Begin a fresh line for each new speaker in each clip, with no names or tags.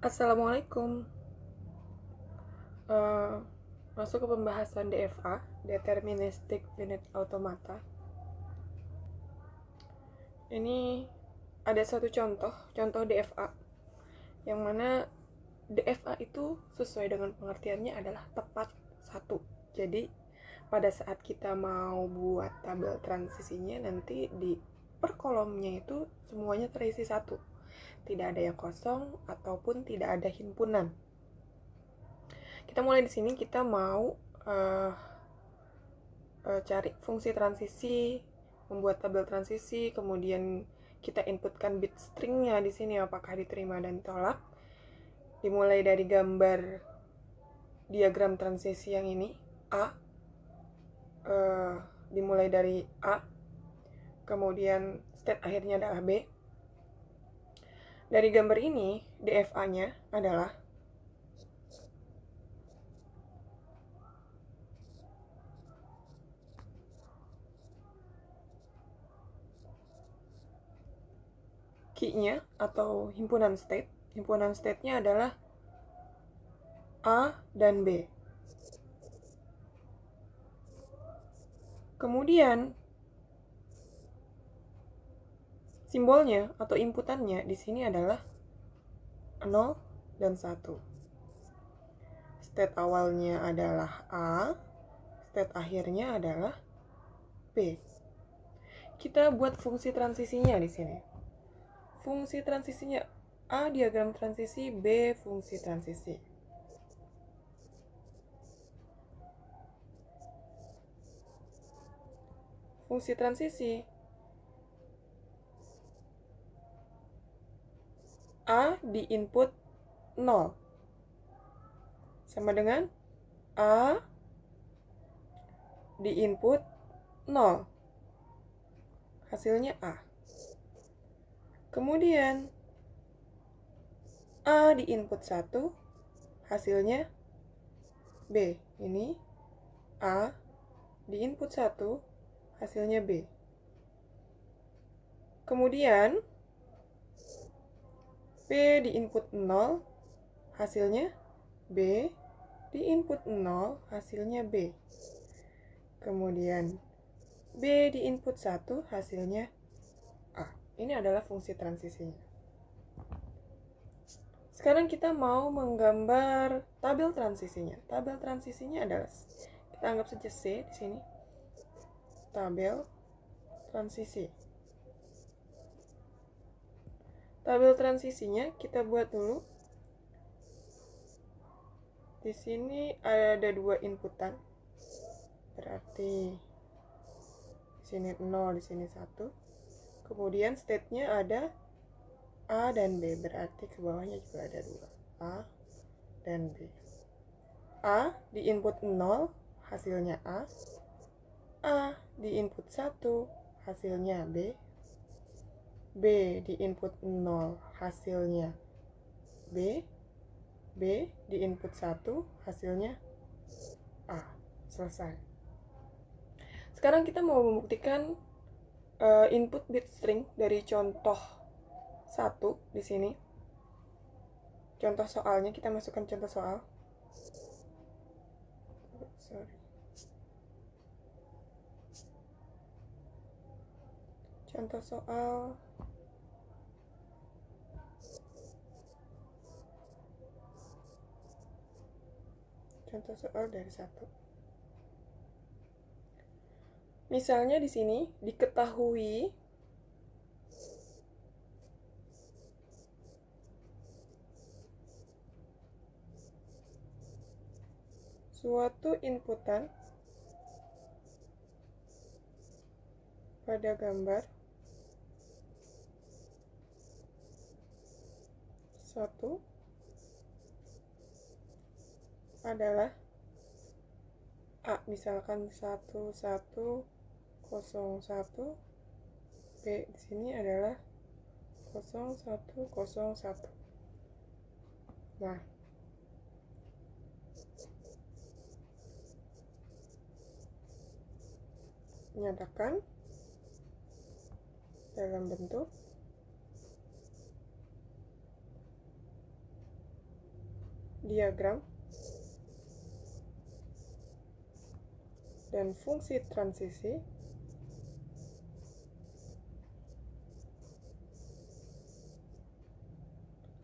Assalamualaikum. Eh, Masuk ke pembahasan DFA, Deterministic Finite Automata. Ini ada satu contoh DFA, yang mana DFA itu sesuai dengan pengertiannya adalah tepat satu. Jadi pada saat kita mau buat tabel transisinya, nanti di per kolomnya itu semuanya terisi satu, tidak ada yang kosong ataupun tidak ada himpunan. Kita mulai di sini, kita mau cari fungsi transisi, membuat tabel transisi, kemudian kita inputkan bit stringnya di sini apakah diterima dan ditolak. Dimulai dari gambar diagram transisi yang ini A, dimulai dari A, kemudian state akhirnya adalah B. Dari gambar ini DFA-nya adalah key-nya atau himpunan state. Himpunan state-nya adalah A dan B. Kemudian simbolnya atau inputannya di sini adalah 0 dan 1. State awalnya adalah A, state akhirnya adalah B. Kita buat fungsi transisinya di sini. Fungsi transisinya A diagram transisi, B fungsi transisi. Fungsi transisi A di input 0 sama dengan A di input 0, hasilnya A. Kemudian A di input 1, hasilnya B. Ini A di input 1, hasilnya B. Kemudian B di input 0, hasilnya B. Di input 0, hasilnya B. Kemudian B di input 1, hasilnya A. Ini adalah fungsi transisinya. Sekarang kita mau menggambar tabel transisinya. Tabel transisinya adalah, kita anggap saja C di sini. Tabel transisi. Tabel transisinya kita buat dulu. Di sini ada dua inputan. Berarti di sini 0, di sini 1. Kemudian state-nya ada A dan B, berarti ke bawahnya juga ada 2. A dan B. A di input 0, hasilnya A. A di input 1, hasilnya B. B di input 0, hasilnya B. B di input 1, hasilnya A. Selesai. Sekarang kita mau membuktikan input bit string dari contoh 1 di sini. Contoh soalnya, kita masukkan contoh soal. Contoh soal dari 1. Misalnya di sini diketahui suatu inputan pada gambar 1 adalah A, misalkan 1101, B di sini adalah 0101. Nah, nyatakan dalam bentuk diagram dan fungsi transisi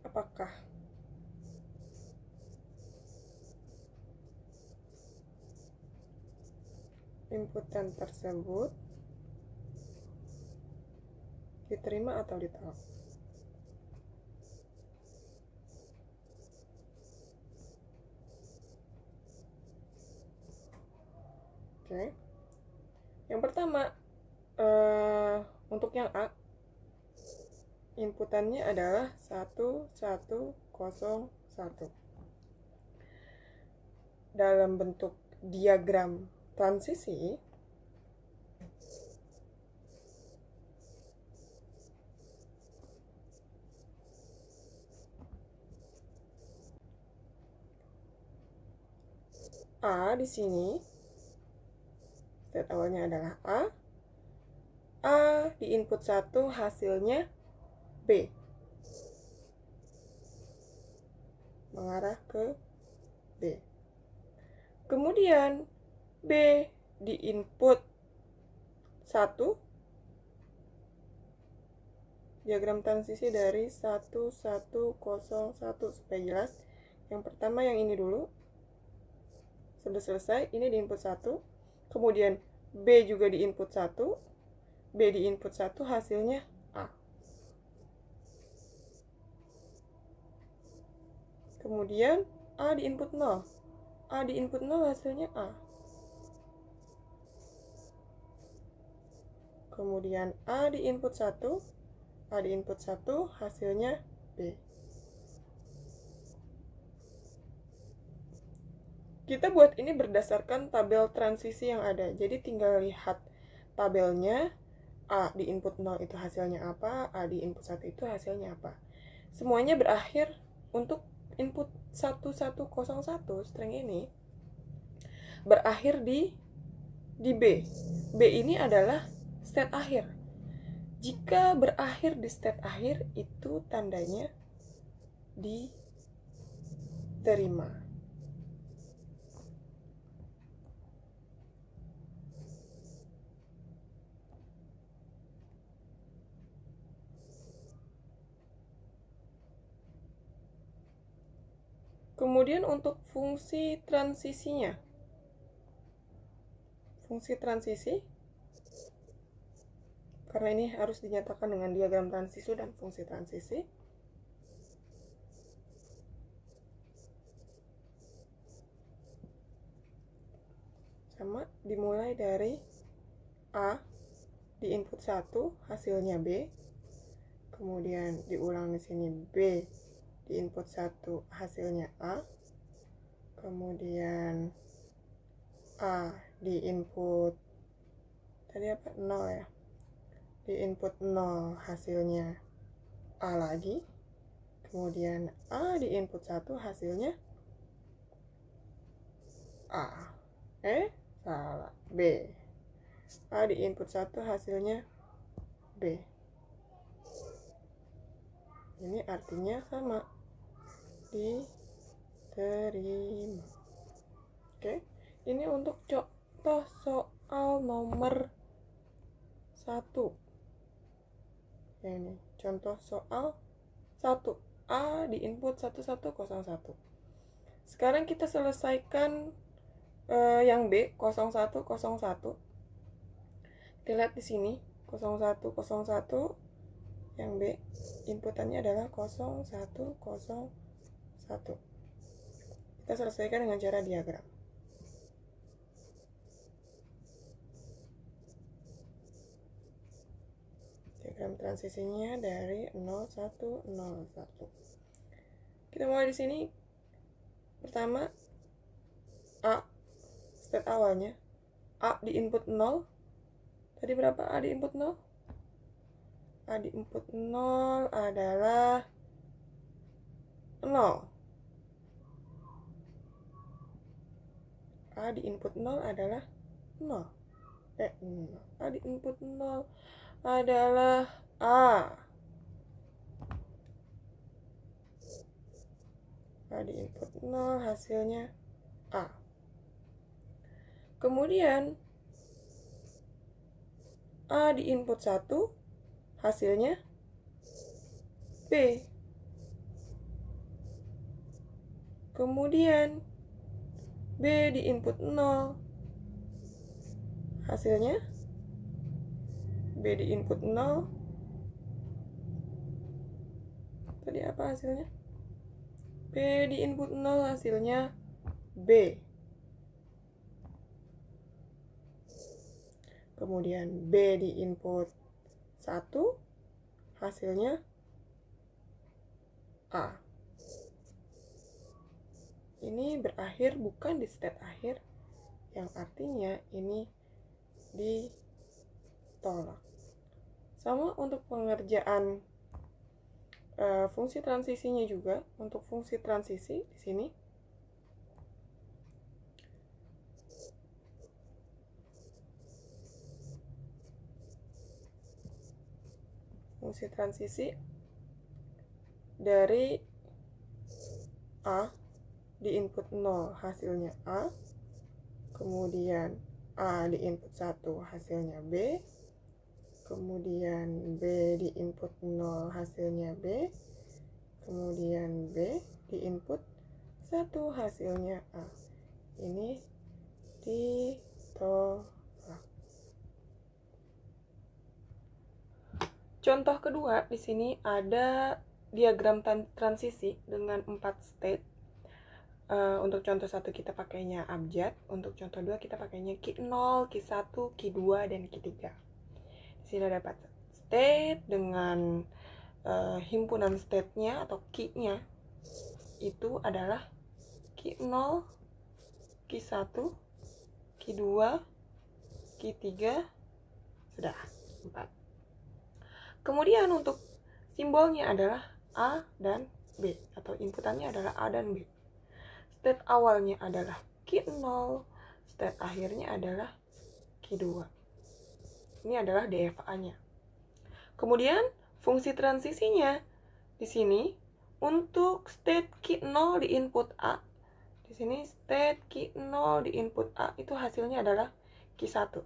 apakah inputan tersebut diterima atau ditolak. Oke. Yang pertama, untuk yang A, inputannya adalah 1101. Dalam bentuk diagram transisi, A di sini state awalnya adalah A di input 1 hasilnya B, mengarah ke B. Kemudian B di input 1, diagram transisi dari 1101 supaya jelas. Yang pertama yang ini dulu, sudah selesai, ini di input 1. Kemudian B juga di input 1. B di input 1 hasilnya A. Kemudian A di input 0. A di input 0 hasilnya A. Kemudian A di input 1. A di input 1 hasilnya B. Kita buat ini berdasarkan tabel transisi yang ada. Jadi tinggal lihat tabelnya. A di input 0 itu hasilnya apa, A di input 1 itu hasilnya apa. Semuanya berakhir untuk input 1101 string ini berakhir di B. B ini adalah state akhir. Jika berakhir di state akhir, itu tandanya diterima. Kemudian untuk fungsi transisinya. Fungsi transisi, karena ini harus dinyatakan dengan diagram transisi dan fungsi transisi. Sama, dimulai dari A di input 1 hasilnya B. Kemudian diulang di sini B di input 1 hasilnya A. Kemudian A di input tadi apa? 0 ya. Di input 0 hasilnya A lagi. Kemudian A di input 1 hasilnya A. Salah. B. A di input 1 hasilnya B. Ini artinya sama, diterima. Oke, ini untuk contoh soal nomor 1. Ini contoh soal 1. A di input 1101. Sekarang kita selesaikan yang B 0101. Kita lihat di sini 0101. Yang B inputannya adalah 0101. Kita selesaikan dengan cara diagram. Diagram transisinya dari 0101. Kita mulai di sini. Pertama, A state awalnya. A di input 0. Tadi berapa A di input 0? A di input 0 adalah 0. A di input 0 adalah 0. A di input 0 adalah A. A di input 0 hasilnya A. Kemudian A di input 1 hasilnya B. Kemudian B di input 0 hasilnya B di input 0. Tadi apa hasilnya? B di input 0 hasilnya B. Kemudian B di input 1 hasilnya A. Ini berakhir bukan di state akhir, yang artinya ini ditolak. Sama untuk pengerjaan fungsi transisinya juga. Untuk fungsi transisi di sini fungsi transisi dari A di input 0 hasilnya A, kemudian A di input 1 hasilnya B, kemudian B di input 0 hasilnya B, kemudian B di input 1 hasilnya A. Ini ditolak. Contoh kedua, di sini ada diagram transisi dengan 4 state. Untuk contoh 1 kita pakainya abjad, untuk contoh 2 kita pakainya Q0, Q1, Q2, dan Q3. Di sini ada 4 state dengan himpunan state-nya atau key-nya itu adalah Q0, Q1, Q2, Q3, sudah 4. Kemudian untuk simbolnya adalah A dan B, atau inputannya adalah A dan B. State awalnya adalah Q0, state akhirnya adalah Q2. Ini adalah DFA-nya. Kemudian fungsi transisinya di sini untuk state Q0 di input A. Di sini state Q0 di input A itu hasilnya adalah Q1.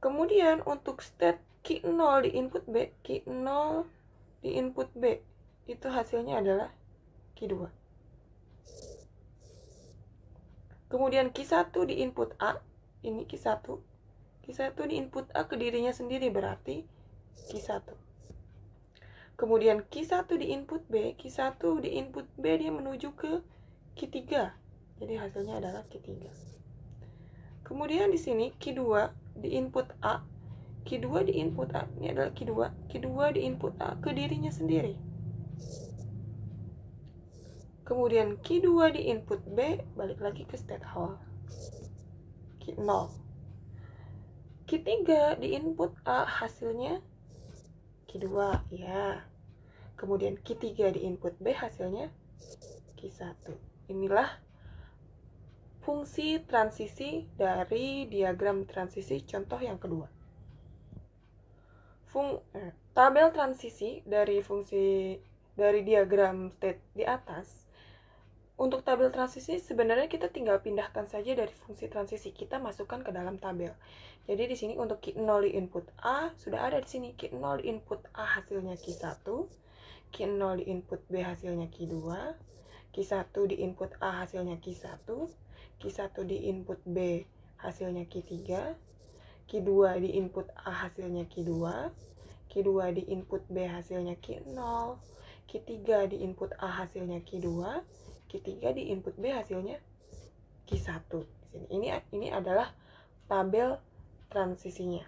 Kemudian untuk state Q0 di input B, Q0 di input B itu hasilnya adalah Q2. Kemudian Q1 di input A, ini Q1. Q1 di input A ke dirinya sendiri berarti Q1. Kemudian Q1 di input B, Q1 di input B dia menuju ke Q3. Jadi hasilnya adalah Q3. Kemudian di sini Q2 di input A, Q2 di input A, ini adalah Q2, Q2 di input A ke dirinya sendiri. Kemudian Q2 di input B, balik lagi ke state awal, Q0. Q3 di input A, hasilnya Q2, ya. Kemudian Q3 di input B, hasilnya Q1. Inilah fungsi transisi dari diagram transisi contoh yang kedua. Tabel transisi dari diagram state di atas. Untuk tabel transisi sebenarnya kita tinggal pindahkan saja dari fungsi transisi, kita masukkan ke dalam tabel. Jadi di sini untuk Q0 di input A sudah ada di sini. Q0 di input A hasilnya Q1, Q0 di input B hasilnya Q2, Q1 di input A hasilnya Q1, Q1 di input B hasilnya Q3, Q2 di input A hasilnya Q2, Q2 di input B hasilnya Q0, Q3 di input A hasilnya Q2, Q3 di input B hasilnya Q1. Ini adalah tabel transisinya.